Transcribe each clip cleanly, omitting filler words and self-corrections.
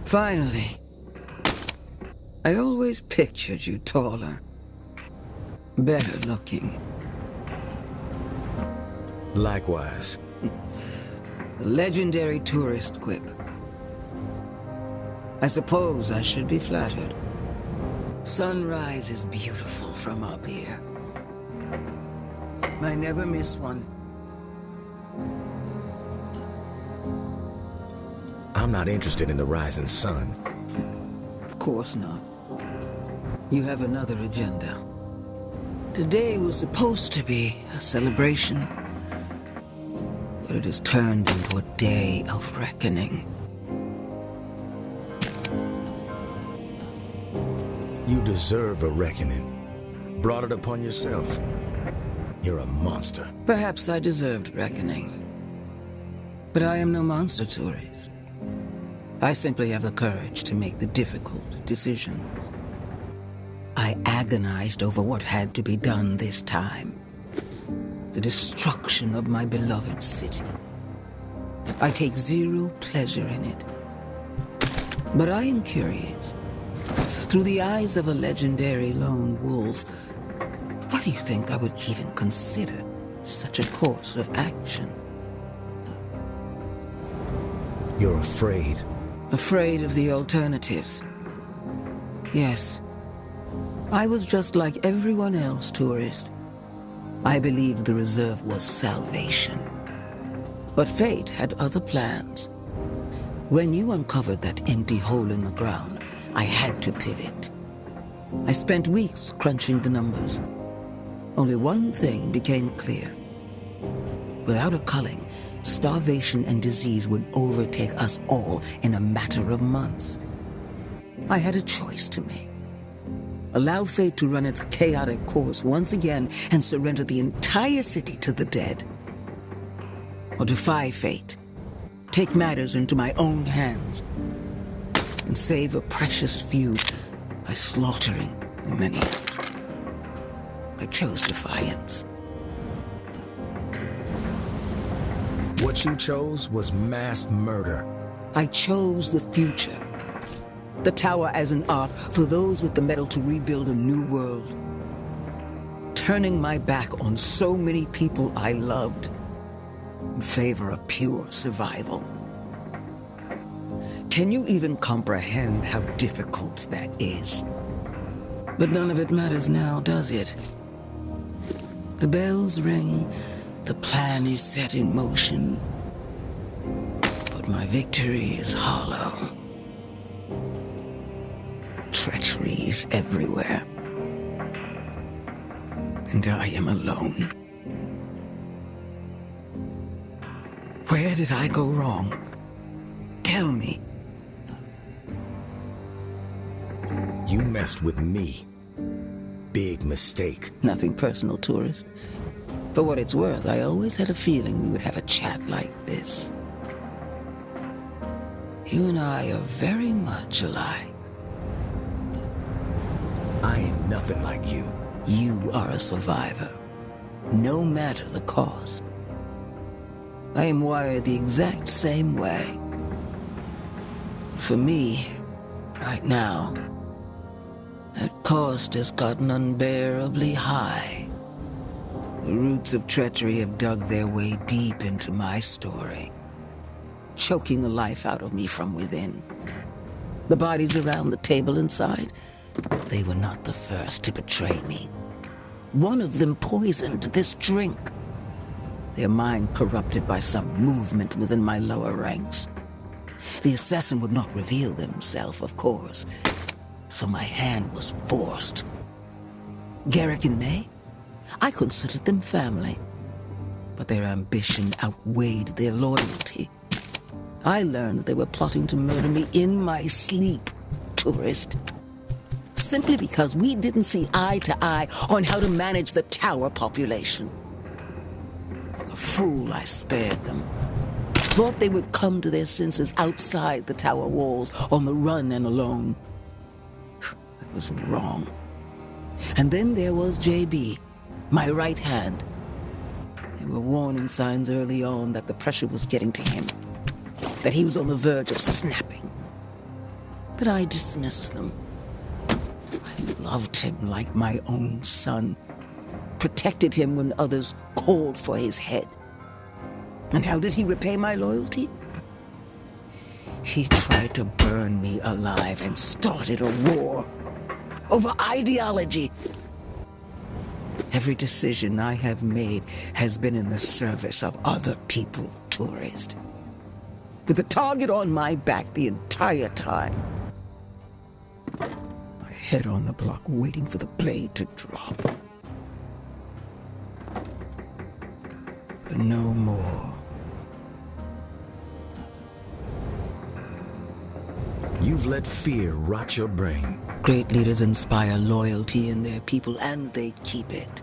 Finally. I always pictured you taller. Better looking. Likewise. The legendary tourist quip. I suppose I should be flattered. Sunrise is beautiful from up here. I never miss one. I'm not interested in the rising sun. Of course not. You have another agenda. Today was supposed to be a celebration, but it has turned into a day of reckoning. You deserve a reckoning. Brought it upon yourself. You're a monster. Perhaps I deserved reckoning. But I am no monster tourist. I simply have the courage to make the difficult decisions. I agonized over what had to be done this time. The destruction of my beloved city. I take zero pleasure in it. But I am curious. Through the eyes of a legendary lone wolf, why do you think I would even consider such a course of action? You're afraid. Afraid of the alternatives. Yes. I was just like everyone else, tourist. I believed the reserve was salvation. But fate had other plans. When you uncovered that empty hole in the ground, I had to pivot. I spent weeks crunching the numbers. Only one thing became clear. Without a culling, starvation and disease would overtake us all in a matter of months. I had a choice to make. Allow fate to run its chaotic course once again and surrender the entire city to the dead. Or defy fate, take matters into my own hands, and save a precious few by slaughtering the many. I chose defiance. What you chose was mass murder. I chose the future. The tower as an ark for those with the metal to rebuild a new world. Turning my back on so many people I loved in favor of pure survival. Can you even comprehend how difficult that is? But none of it matters now, does it? The bells ring, the plan is set in motion, but my victory is hollow. Treachery is everywhere, and I am alone. Where did I go wrong? Tell me. You messed with me. Big mistake. Nothing personal, tourist. For what it's worth, I always had a feeling we would have a chat like this. You and I are very much alike. I ain't nothing like you. You are a survivor, no matter the cost. I am wired the exact same way. For me, right now, that cost has gotten unbearably high. The roots of treachery have dug their way deep into my story, choking the life out of me from within. The bodies around the table inside, they were not the first to betray me. One of them poisoned this drink. Their mind corrupted by some movement within my lower ranks. The assassin would not reveal himself, of course, so my hand was forced. Garrick and May, I considered them family, but their ambition outweighed their loyalty. I learned they were plotting to murder me in my sleep, tourist. Simply because we didn't see eye to eye on how to manage the tower population. Like a fool, I spared them. Thought they would come to their senses outside the tower walls, on the run and alone. I was wrong. And then there was JB, my right hand. There were warning signs early on that the pressure was getting to him, that he was on the verge of snapping. but I dismissed them. I loved him like my own son, protected him when others called for his head. And how did he repay my loyalty? He tried to burn me alive and started a war over ideology. Every decision I have made has been in the service of other people, tourist. With the target on my back the entire time. My head on the block waiting for the blade to drop. But no more. You've let fear rot your brain. Great leaders inspire loyalty in their people, and they keep it.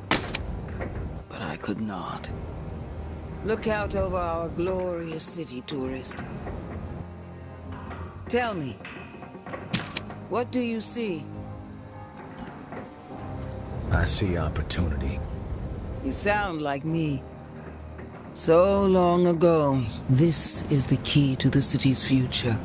But I could not. Look out over our glorious city, tourist. Tell me, what do you see? I see opportunity. You sound like me. So long ago, this is the key to the city's future.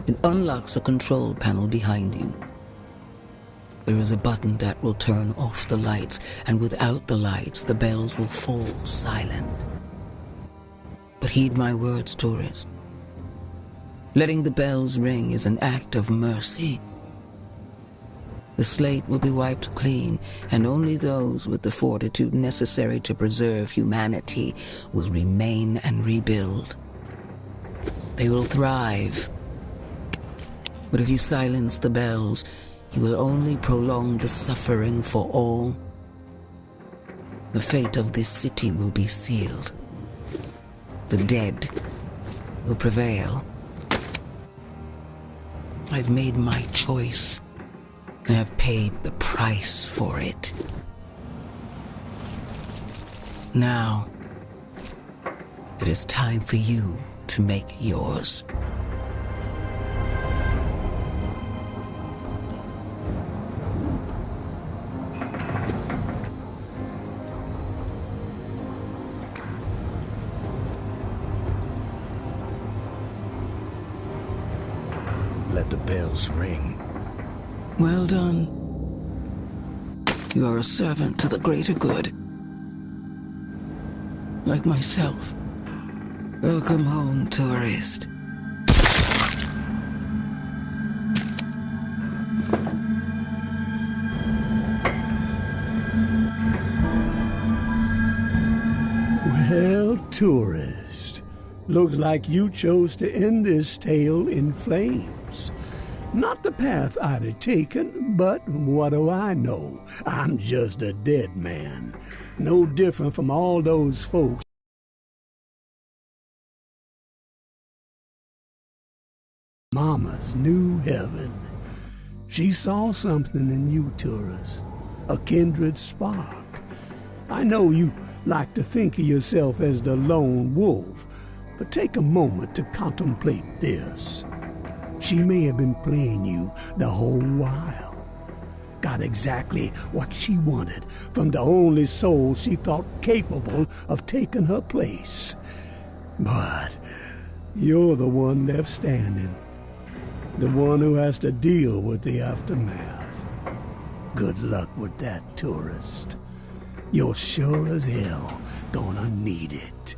It unlocks a control panel behind you. There is a button that will turn off the lights, and without the lights, the bells will fall silent. But heed my words, tourist. Letting the bells ring is an act of mercy. The slate will be wiped clean, and only those with the fortitude necessary to preserve humanity will remain and rebuild. They will thrive. But if you silence the bells, you will only prolong the suffering for all. The fate of this city will be sealed. The dead will prevail. I've made my choice, and have paid the price for it. Now, it is time for you to make yours. Let the bells ring. Well done. You are a servant to the greater good. Like myself. Welcome home, tourist. Well, tourist, looks like you chose to end this tale in flames. Not the path I'd have taken, but what do I know? I'm just a dead man. No different from all those folks. Mama's new heaven. She saw something in you, tourist. A kindred spark. I know you like to think of yourself as the lone wolf, but take a moment to contemplate this. She may have been playing you the whole while. Got exactly what she wanted from the only soul she thought capable of taking her place. But you're the one left standing. The one who has to deal with the aftermath. Good luck with that, tourist. You're sure as hell gonna need it.